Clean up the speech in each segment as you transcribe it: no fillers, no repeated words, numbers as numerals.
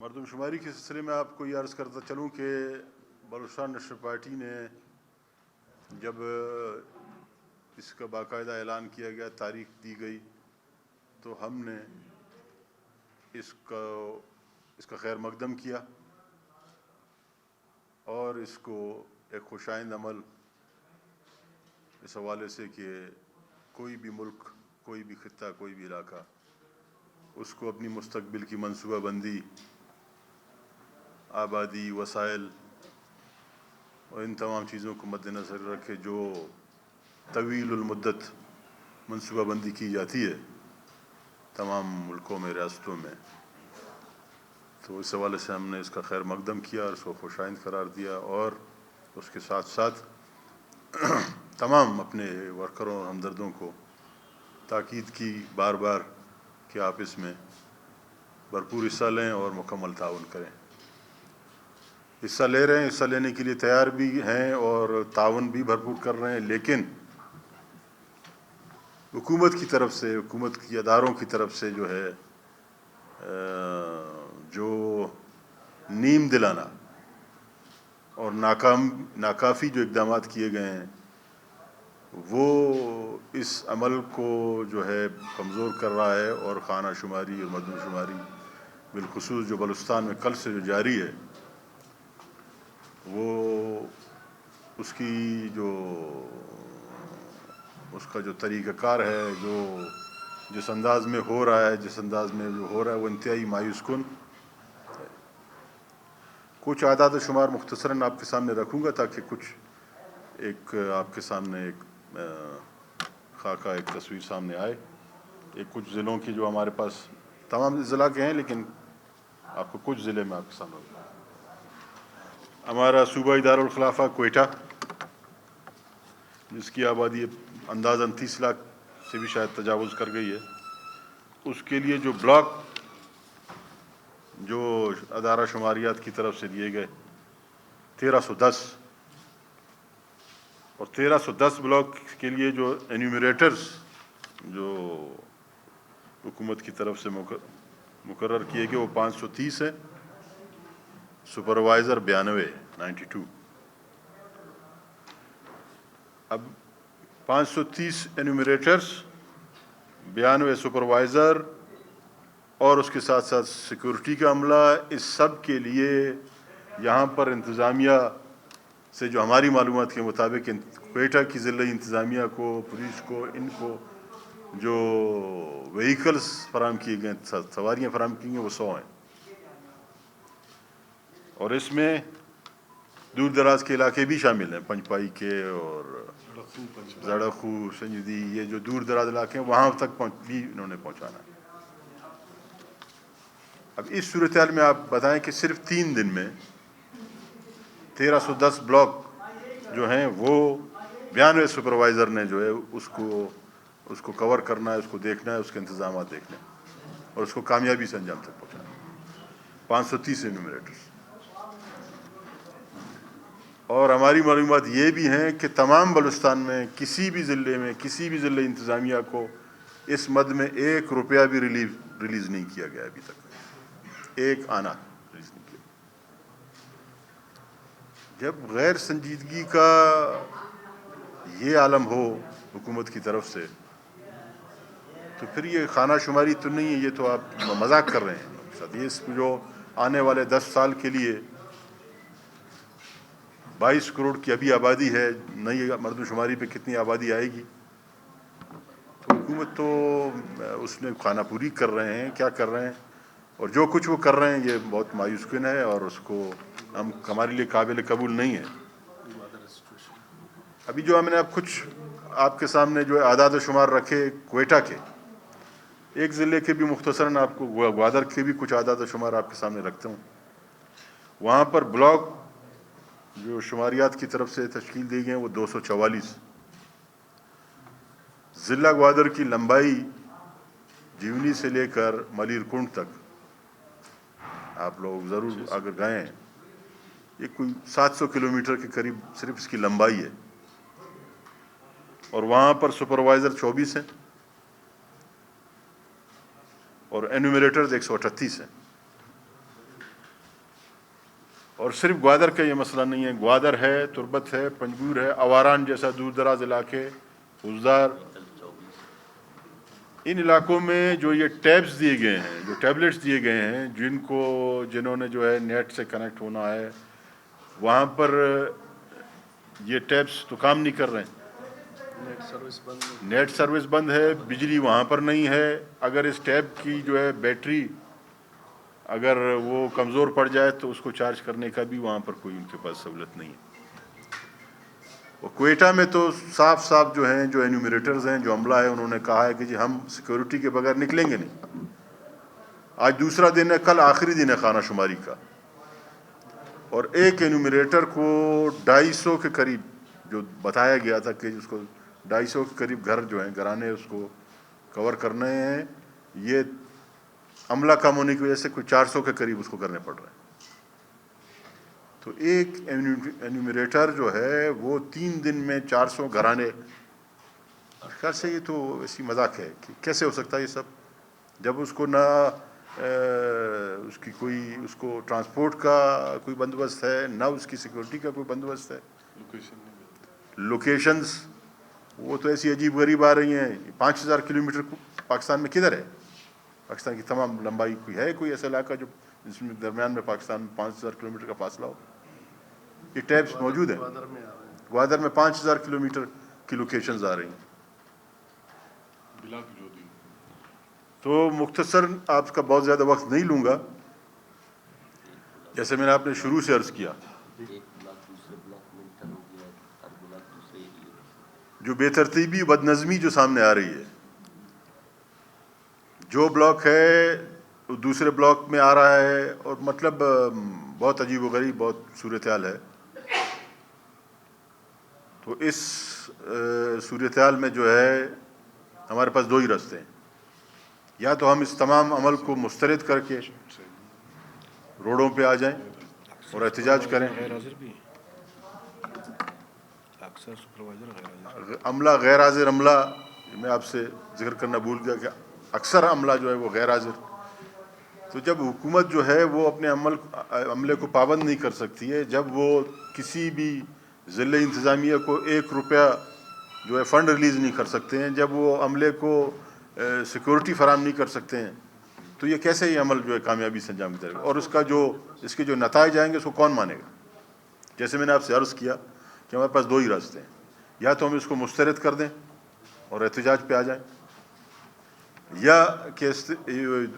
مردم شماری کے سلسلے میں آپ کو یہ عرض کرتا چلوں کہ بلوچستان نیشنل پارٹی نے جب اس کا باقاعدہ اعلان کیا گیا، تاریخ دی گئی، تو ہم نے اس کا خیر مقدم کیا اور اس کو ایک خوشائند عمل اس حوالے سے کہ کوئی بھی ملک، کوئی بھی خطہ، کوئی بھی علاقہ اس کو اپنی مستقبل کی منصوبہ بندی، آبادی، وسائل اور ان تمام چیزوں کو مد نظر رکھے جو طویل المدت منصوبہ بندی کی جاتی ہے تمام ملکوں میں، ریاستوں میں، تو اس حوالے سے ہم نے اس کا خیر مقدم کیا اور اس کو خوشائند قرار دیا، اور اس کے ساتھ ساتھ تمام اپنے ورکروں اور ہمدردوں کو تاکید کی بار بار کہ آپ اس میں بھرپور حصہ لیں اور مکمل تعاون کریں۔ حصہ لے رہے ہیں، حصہ لینے کے لیے تیار بھی ہیں اور تعاون بھی بھرپور کر رہے ہیں، لیکن حکومت کی طرف سے، حکومت کی اداروں کی طرف سے جو ہے جو نیم دلانہ اور ناکافی جو اقدامات کیے گئے ہیں وہ اس عمل کو جو ہے کمزور کر رہا ہے، اور خانہ شماری اور مردم شماری بالخصوص جو بلوچستان میں کل سے جو جاری ہے وہ اس کا جو طریقہ کار ہے، جو جس انداز میں ہو رہا ہے، وہ انتہائی مایوس کن۔ کچھ اعداد و شمار مختصراً آپ کے سامنے رکھوں گا تاکہ کچھ آپ کے سامنے ایک خاکہ، ایک تصویر سامنے آئے۔ کچھ ضلعوں کی جو ہمارے پاس تمام ضلع کے ہیں، لیکن آپ کو کچھ ضلع میں آپ کے سامنے رکھوں گا۔ ہمارا صوبائی دارالخلافہ کوئٹہ، جس کی آبادی اندازاً 30 لاکھ سے بھی شاید تجاوز کر گئی ہے، اس کے لیے جو بلاک جو ادارہ شماریات کی طرف سے دیے گئے 1310، اور 1310 بلاک کے لیے جو انیومریٹرز جو حکومت کی طرف سے مقرر کیے گئے وہ 530 ہیں، سپروائزر 92۔ اب 530 انیومریٹرز، 92 سپروائزر اور اس کے ساتھ ساتھ سیکورٹی کا عملہ، اس سب کے لیے یہاں پر انتظامیہ سے جو ہماری معلومات کے مطابق کوئٹہ کی ضلعی انتظامیہ کو، پولیس کو، ان کو جو وہیکلز فراہم کیے گئے، سواریاں فراہم کی گئی، وہ 100 ہیں، اور اس میں دور دراز کے علاقے بھی شامل ہیں، پنجپائی کے اور زڑخو، سنجدی، یہ جو دور دراز علاقے ہیں وہاں تک بھی انہوں نے پہنچانا ہے۔ اب اس صورتحال میں آپ بتائیں کہ صرف 3 دن میں 1310 بلاک جو ہیں وہ 92 سپروائزر نے جو ہے اس کو کور کرنا ہے، اس کو دیکھنا ہے، اس کے انتظامات دیکھنے ہیں اور اس کو کامیابی سے انجام تک پہنچانا ہے۔ 530 انیومریٹرز، اور ہماری معلومات یہ بھی ہیں کہ تمام بلوچستان میں کسی بھی ضلع انتظامیہ کو اس مد میں 1 روپیہ بھی ریلیز نہیں کیا گیا ابھی تک، 1 آنا ریلیز نہیں کیا۔ جب غیر سنجیدگی کا یہ عالم ہو حکومت کی طرف سے، تو پھر یہ خانہ شماری تو نہیں ہے، یہ تو آپ مذاق کر رہے ہیں۔ یہ جو آنے والے 10 سال کے لیے 22 کروڑ کی ابھی آبادی ہے، نئی مردم شماری پہ کتنی آبادی آئے گی، تو حکومت تو اس میں خانہ پوری کر رہے ہیں، کیا کر رہے ہیں، اور جو کچھ وہ کر رہے ہیں یہ بہت مایوس کن ہے، اور اس کو ہمارے لیے قابل قبول نہیں ہے۔ ابھی جو ہم نے اب کچھ آپ کے سامنے جو اعداد و شمار رکھے کوئٹہ کے، ایک ضلع کے بھی مختصراً آپ کو گوادر کے بھی کچھ اعداد و شمار آپ کے سامنے رکھتا ہوں۔ وہاں پر بلاک جو شماریات کی طرف سے تشکیل دی گئے ہیں وہ 244۔ ضلع گوادر کی لمبائی جیونی سے لے کر ملیر کنڈ تک، آپ لوگ ضرور اگر گئے ہیں، یہ کوئی 700 کلومیٹر کے قریب صرف اس کی لمبائی ہے، اور وہاں پر سپروائزر 24 ہیں اور انیومریٹرز 138 ہیں۔ اور صرف گوادر کا یہ مسئلہ نہیں ہے، گوادر ہے، تربت ہے، پنجگور ہے، آواران جیسا دور دراز علاقے، حوزدار، ان علاقوں میں جو یہ ٹیبس دیے گئے ہیں، جو ٹیبلٹس دیے گئے ہیں، جنہوں نے جو ہے نیٹ سے کنیکٹ ہونا ہے، وہاں پر یہ ٹیبس تو کام نہیں کر رہے ہیں، نیٹ سروس بند ہے، بجلی وہاں پر نہیں ہے۔ اگر اس ٹیب کی جو ہے بیٹری اگر وہ کمزور پڑ جائے تو اس کو چارج کرنے کا بھی وہاں پر کوئی ان کے پاس سہولت نہیں ہے۔ اور کوئٹہ میں تو صاف صاف جو ہیں، جو انیومریٹرز ہیں، جو عملہ ہے، انہوں نے کہا ہے کہ جی ہم سیکورٹی کے بغیر نکلیں گے نہیں۔ آج دوسرا دن ہے، کل آخری دن ہے خانہ شماری کا، اور ایک انیومریٹر کو 250 کے قریب جو بتایا گیا تھا کہ اس کو 250 کے قریب گھر جو ہیں، گھرانے اس کو کور کرنے ہیں، یہ عملہ کم ہونے کی وجہ سے کوئی 400 کے قریب اس کو کرنے پڑ رہے ہیں۔ تو ایک انیومریٹر جو ہے وہ 3 دن میں 400 گھرانے، خیال سے یہ تو ایسی مذاق ہے کہ کیسے ہو سکتا ہے یہ سب، جب اس کو نہ اس کو ٹرانسپورٹ کا کوئی بندوبست ہے، نہ اس کی سیکورٹی کا کوئی بندوبست ہے۔ لوکیشنز وہ تو ایسی عجیب غریب آ رہی ہیں۔ 5000 کلومیٹر پاکستان میں کدھر ہے؟ پاکستان کی تمام لمبائی کوئی ایسا علاقہ جو جس میں درمیان میں پاکستان میں 5000 کلومیٹر کا فاصلہ ہو؟ یہ ٹیبس موجود ہیں، گوادر میں 5000 کلومیٹر کی لوکیشنز آ رہی ہیں۔ تو مختصر آپ کا بہت زیادہ وقت نہیں لوں گا، جیسے میں نے آپ نے شروع سے عرض کیا، جو بے ترتیبی بد نظمی جو سامنے آ رہی ہے، جو بلاک ہے دوسرے بلاک میں آ رہا ہے، اور مطلب بہت عجیب و غریب بہت صورتحال ہے۔ تو اس صورتحال میں جو ہے ہمارے پاس 2 ہی راستے ہیں، یا تو ہم اس تمام عمل کو مسترد کر کے روڈوں پہ آ جائیں اور احتجاج کریں۔ عملہ غیر حاضر عملہ، میں آپ سے ذکر کرنا بھول گیا کہ اکثر عملہ جو ہے وہ غیر حاضر۔ تو جب حکومت جو ہے وہ اپنے عملے کو پابند نہیں کر سکتی ہے، جب وہ کسی بھی ضلع انتظامیہ کو 1 روپیہ جو ہے فنڈ ریلیز نہیں کر سکتے ہیں، جب وہ عملے کو سیکورٹی فراہم نہیں کر سکتے ہیں، تو یہ کیسے یہ عمل جو ہے کامیابی سے انجام دے گا؟ اور اس کے جو نتائج آئیں گے اس کو کون مانے گا؟ جیسے میں نے آپ سے عرض کیا کہ ہمارے پاس 2 ہی راستے ہیں، یا تو ہم اس کو مسترد کر دیں اور احتجاج پہ آ جائیں، یا کہ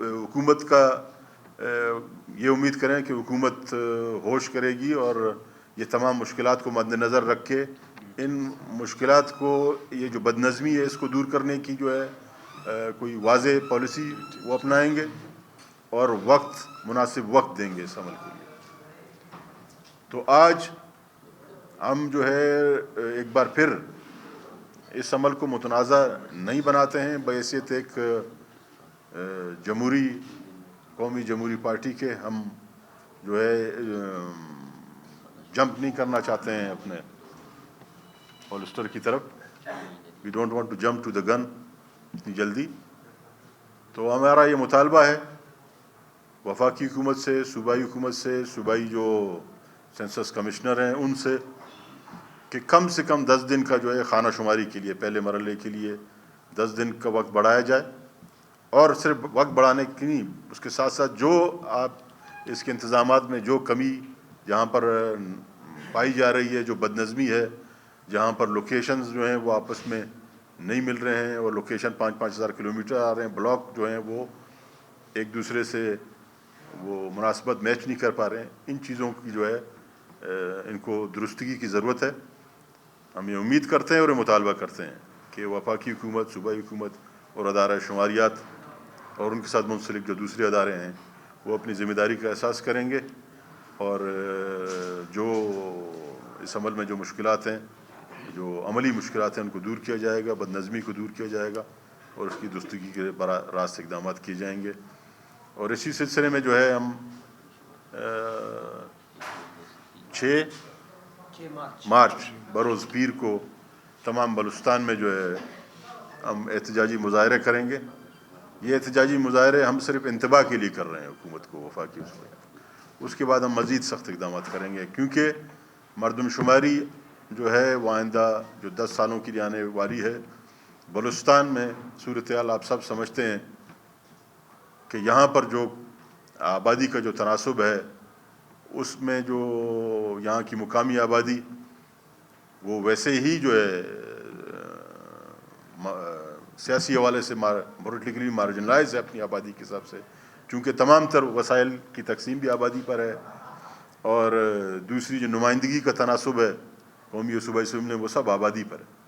حکومت کا یہ امید کریں کہ حکومت ہوش کرے گی اور یہ تمام مشکلات کو مد نظر رکھ کے ان مشکلات کو، یہ جو بد نظمی ہے اس کو دور کرنے کی جو ہے کوئی واضح پالیسی وہ اپنائیں گے اور مناسب وقت دیں گے اس عمل کے لیے۔ تو آج ہم جو ہے ایک بار پھر اس عمل کو متنازع نہیں بناتے ہیں، بحیثیت ایک قومی جمہوری پارٹی کے ہم جو ہے جمپ نہیں کرنا چاہتے ہیں اپنے ہولسٹر کی طرف۔ We don't want to jump to the gun اتنی جلدی۔ تو ہمارا یہ مطالبہ ہے وفاقی حکومت سے، صوبائی حکومت سے، صوبائی جو سینسس کمشنر ہیں ان سے، کہ کم سے کم 10 دن کا جو ہے خانہ شماری کے لیے، پہلے مرحلے کے لیے 10 دن کا وقت بڑھایا جائے۔ اور صرف وقت بڑھانے کی نہیں، اس کے ساتھ ساتھ جو آپ اس کے انتظامات میں جو کمی جہاں پر پائی جا رہی ہے، جو بد نظمی ہے، جہاں پر لوکیشنز جو ہیں وہ آپس میں نہیں مل رہے ہیں اور لوکیشن 5-5 ہزار کلومیٹر آ رہے ہیں، بلاک جو ہیں وہ ایک دوسرے سے وہ مناسبت میچ نہیں کر پا رہے ہیں، ان چیزوں کی جو ہے ان کو درستگی کی ضرورت ہے۔ ہم یہ امید کرتے ہیں اور یہ مطالبہ کرتے ہیں کہ وفاقی حکومت، صوبائی حکومت اور ادارہ شماریات اور ان کے ساتھ منسلک جو دوسرے ادارے ہیں وہ اپنی ذمہ داری کا احساس کریں گے، اور جو اس عمل میں جو مشکلات ہیں، جو عملی مشکلات ہیں، ان کو دور کیا جائے گا، بد نظمی کو دور کیا جائے گا اور اس کی درستگی کے براہ راست اقدامات کیے جائیں گے۔ اور اسی سلسلے میں جو ہے ہم 6 مارچ بروز پیر کو تمام بلوچستان میں جو ہے ہم احتجاجی مظاہرے کریں گے۔ یہ احتجاجی مظاہرے ہم صرف انتباہ کے لیے کر رہے ہیں حکومت کو، وفاقی اس کے بعد ہم مزید سخت اقدامات کریں گے، کیونکہ مردم شماری جو ہے وہ آئندہ جو 10 سالوں کی آنے والی ہے، بلوچستان میں صورتحال آپ سب سمجھتے ہیں کہ یہاں پر جو آبادی کا جو تناسب ہے، اس میں جو یہاں کی مقامی آبادی وہ ویسے ہی جو ہے سیاسی حوالے سے پولیٹیکلی مارجنلائز ہے اپنی آبادی کے حساب سے، چونکہ تمام تر وسائل کی تقسیم بھی آبادی پر ہے، اور دوسری جو نمائندگی کا تناسب ہے قومی و صوبائی اسمبلی میں وہ سب آبادی پر ہے۔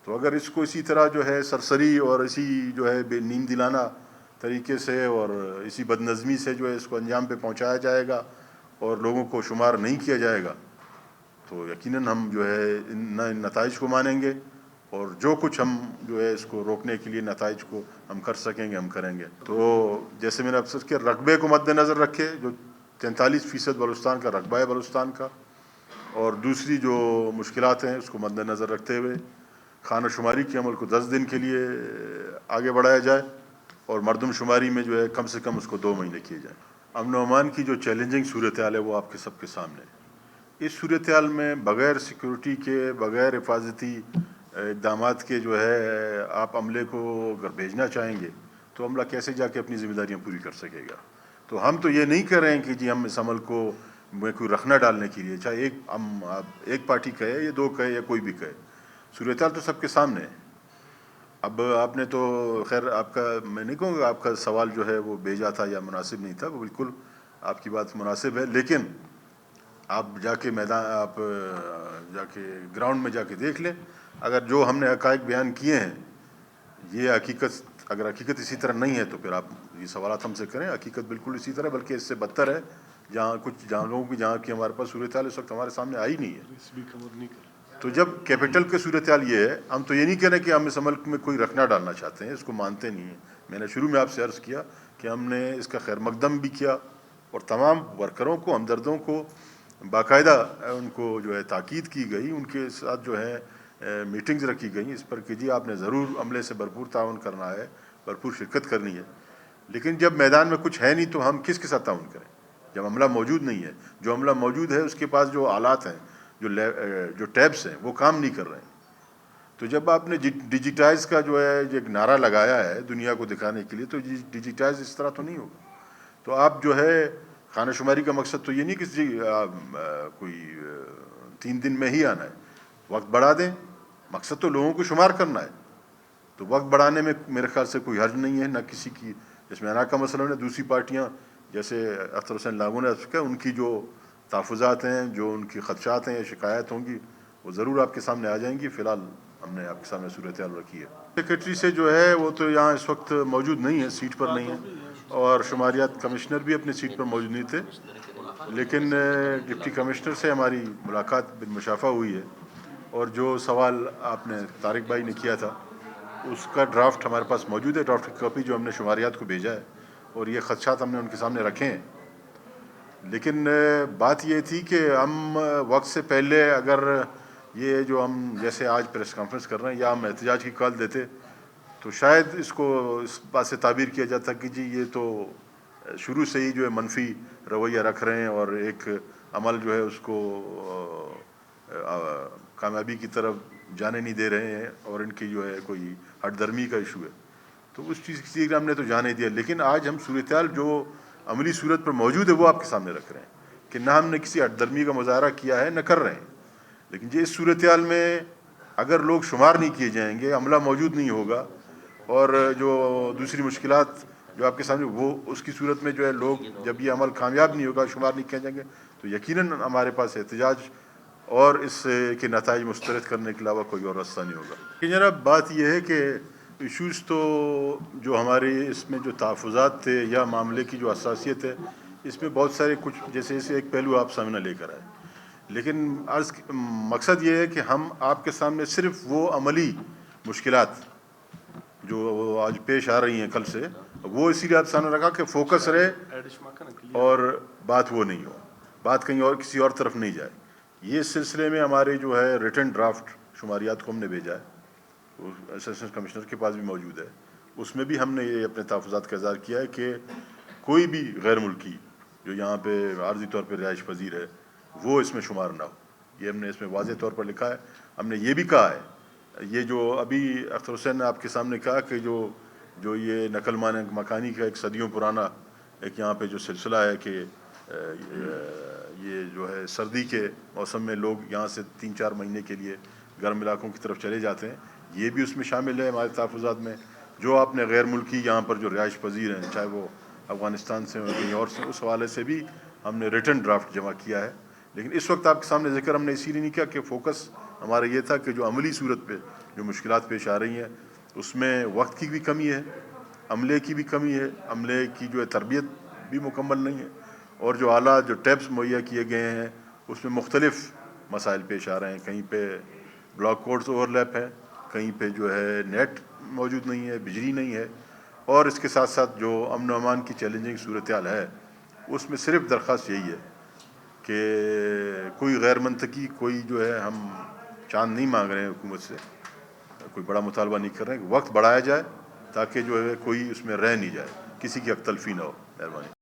تو اگر اس کو اسی طرح جو ہے سرسری اور اسی جو ہے بے نیند دلانہ طریقے سے اور اسی بد نظمی سے جو ہے اس کو انجام پہ پہنچایا جائے گا اور لوگوں کو شمار نہیں کیا جائے گا، تو یقیناً ہم جو ہے ان نتائج کو مانیں گے، اور جو کچھ ہم جو ہے اس کو روکنے کے لیے نتائج کو ہم کر سکیں گے ہم کریں گے۔ تو جیسے میں نے اب کے رقبے کو مد نظر رکھے، جو 43% بلوچستان کا رقبہ ہے بلوچستان کا، اور دوسری جو مشکلات ہیں اس کو مد نظر رکھتے ہوئے خانہ شماری کے عمل کو 10 دن کے لیے آگے بڑھایا جائے، اور مردم شماری میں جو ہے کم سے کم اس کو 2 مہینے کیے جائیں۔ امن و امان کی جو چیلنجنگ صورتحال ہے وہ آپ کے سب کے سامنے ہے۔ اس صورتحال میں بغیر سیکورٹی کے، بغیر حفاظتی اقدامات کے جو ہے آپ عملے کو اگر بھیجنا چاہیں گے تو عملہ کیسے جا کے اپنی ذمہ داریاں پوری کر سکے گا؟ تو ہم تو یہ نہیں کر رہے ہیں کہ جی ہم اس عمل کو میں کوئی رخنہ ڈالنے کے لیے، چاہے ایک پارٹی کہے یا 2 کہے یا کوئی بھی کہے، صورتحال تو سب کے سامنے ہے۔ اب آپ نے تو خیر آپ کا میں نہیں کہوں گا آپ کا سوال جو ہے وہ بھیجا تھا یا مناسب نہیں تھا، وہ بالکل آپ کی بات مناسب ہے، لیکن آپ جا کے میدان، آپ جا کے گراؤنڈ میں جا کے دیکھ لیں، اگر جو ہم نے حقائق بیان کیے ہیں یہ حقیقت، اگر حقیقت اسی طرح نہیں ہے تو پھر آپ یہ سوالات ہم سے کریں۔ حقیقت بالکل اسی طرح بلکہ اس سے بدتر ہے، جہاں کچھ جہاں جہاں کی ہمارے پاس صورتحال اس وقت ہمارے سامنے آئی نہیں ہے۔ تو جب کیپٹل کی صورتحال یہ ہے، ہم تو یہ نہیں کہہ رہے کہ ہم اس عمل میں کوئی رکھنا ڈالنا چاہتے ہیں، اس کو مانتے نہیں ہیں۔ میں نے شروع میں آپ سے عرض کیا کہ ہم نے اس کا خیر مقدم بھی کیا، اور تمام ورکروں کو، ہمدردوں کو باقاعدہ ان کو جو ہے تاکید کی گئی، ان کے ساتھ جو ہے میٹنگز رکھی گئیں اس پر کہ جی آپ نے ضرور عملے سے بھرپور تعاون کرنا ہے، بھرپور شرکت کرنی ہے۔ لیکن جب میدان میں کچھ ہے نہیں تو ہم کس کے ساتھ تعاون کریں؟ جب عملہ موجود نہیں ہے، جو عملہ موجود ہے اس کے پاس جو آلات ہیں، جو ٹیبس ہیں وہ کام نہیں کر رہے ہیں۔ تو جب آپ نے ڈیجیٹائز کا جو ہے ایک نعرہ لگایا ہے دنیا کو دکھانے کے لیے، تو ڈیجیٹائز اس طرح تو نہیں ہوگا۔ تو آپ جو ہے خانہ شماری کا مقصد تو یہ نہیں کہ کوئی 3 دن میں ہی آنا ہے، وقت بڑھا دیں، مقصد تو لوگوں کو شمار کرنا ہے، تو وقت بڑھانے میں میرے خیال سے کوئی حرج نہیں ہے، نہ کسی کی اس میں کا مسئلہ ہے۔ دوسری پارٹیاں جیسے اختر حسین لاگو نے کہا، ان کی جو تحفظات ہیں، جو ان کی خدشات ہیں یا شکایت ہوں گی وہ ضرور آپ کے سامنے آ جائیں گی۔ فی الحال ہم نے آپ کے سامنے صورتحال رکھی ہے۔ سیکریٹری سے جو ہے وہ تو یہاں اس وقت موجود نہیں ہے، سیٹ پر نہیں ہے، اور شماریات کمشنر بھی اپنی سیٹ پر موجود نہیں تھے، لیکن ڈپٹی کمشنر سے ہماری ملاقات بالمشافہ ہوئی ہے، اور جو سوال آپ نے طارق بھائی نے کیا تھا اس کا ڈرافٹ ہمارے پاس موجود ہے، ڈرافٹ کی کاپی جو ہم نے شماریات کو بھیجا ہے، اور یہ خدشات ہم نے ان کے سامنے رکھے ہیں۔ لیکن بات یہ تھی کہ ہم وقت سے پہلے اگر یہ جو ہم جیسے آج پریس کانفرنس کر رہے ہیں یا ہم احتجاج کی کال دیتے تو شاید اس کو اس بات سے تعبیر کیا جاتا کہ جی یہ تو شروع سے ہی جو ہے منفی رویہ رکھ رہے ہیں اور ایک عمل جو ہے اس کو کامیابی کی طرف جانے نہیں دے رہے ہیں، اور ان کی جو ہے کوئی ہٹ درمی کا ایشو ہے۔ تو اس چیز کی ہم نے تو جانے دیا، لیکن آج ہم صورتحال جو عملی صورت پر موجود ہے وہ آپ کے سامنے رکھ رہے ہیں کہ نہ ہم نے کسی ہٹ درمی کا مظاہرہ کیا ہے، نہ کر رہے ہیں۔ لیکن جی اس صورتحال میں اگر لوگ شمار نہیں کیے جائیں گے، عملہ موجود نہیں ہوگا، اور جو دوسری مشکلات جو آپ کے سامنے وہ اس کی صورت میں جو ہے لوگ جب یہ عمل کامیاب نہیں ہوگا، شمار نہیں کیے جائیں گے، تو یقیناً ہمارے پاس احتجاج اور اس کے نتائج مسترد کرنے کے علاوہ کوئی اور راستہ نہیں ہوگا۔ کہ جناب بات یہ ہے کہ ایشوز تو جو ہمارے اس میں جو تحفظات تھے یا معاملے کی جو حساسیت ہے، اس میں بہت سارے کچھ جیسے ایک پہلو آپ سامنے لے کر آئے، لیکن مقصد یہ ہے کہ ہم آپ کے سامنے صرف وہ عملی مشکلات جو آج پیش آ رہی ہیں کل سے، وہ اسی لیے آپ سامنے رکھا کہ فوکس رہے اور بات وہ نہیں ہو، بات کہیں اور کسی اور طرف نہیں جائے۔ یہ سلسلے میں ہمارے جو ہے ریٹن ڈرافٹ شماریات کو ہم نے بھیجا ہے، اسسٹنٹ کمشنر کے پاس بھی موجود ہے، اس میں بھی ہم نے یہ اپنے تحفظات کا اظہار کیا ہے کہ کوئی بھی غیر ملکی جو یہاں پہ عارضی طور پہ رہائش پذیر ہے وہ اس میں شمار نہ ہو. یہ ہم نے اس میں واضح طور پر لکھا ہے. ہم نے یہ بھی کہا ہے، یہ جو ابھی اختر حسین نے آپ کے سامنے کہا کہ جو یہ نقل مکانی کا ایک صدیوں پرانا ایک یہاں پہ جو سلسلہ ہے کہ یہ جو ہے سردی کے موسم میں لوگ یہاں سے 3-4 مہینے کے لیے گرم علاقوں کی طرف چلے جاتے ہیں، یہ بھی اس میں شامل ہے ہمارے تحفظات میں. جو آپ نے غیر ملکی یہاں پر جو رہائش پذیر ہیں، چاہے وہ افغانستان سے کہیں اور سے، اس حوالے سے بھی ہم نے ریٹن ڈرافٹ جمع کیا ہے. لیکن اس وقت آپ کے سامنے ذکر ہم نے اسی لیے نہیں کیا کہ فوکس ہمارا یہ تھا کہ جو عملی صورت پہ جو مشکلات پیش آ رہی ہیں اس میں وقت کی بھی کمی ہے، عملے کی بھی کمی ہے، عملے کی جو ہے تربیت بھی مکمل نہیں ہے، اور جو آلات جو ٹیبس مہیا کیے گئے ہیں اس میں مختلف مسائل پیش آ رہے ہیں. کہیں پہ بلاک کوڈز اوور لیپ ہے، کہیں پہ جو ہے نیٹ موجود نہیں ہے، بجلی نہیں ہے، اور اس کے ساتھ ساتھ جو امن و امان کی چیلنجنگ صورتحال ہے اس میں صرف درخواست یہی ہے کہ کوئی غیر منطقی کوئی جو ہے ہم چاند نہیں مانگ رہے ہیں حکومت سے، کوئی بڑا مطالبہ نہیں کر رہے ہیں کہ وقت بڑھایا جائے تاکہ جو ہے کوئی اس میں رہ نہیں جائے، کسی کی حق تلفی نہ ہو. مہربانی.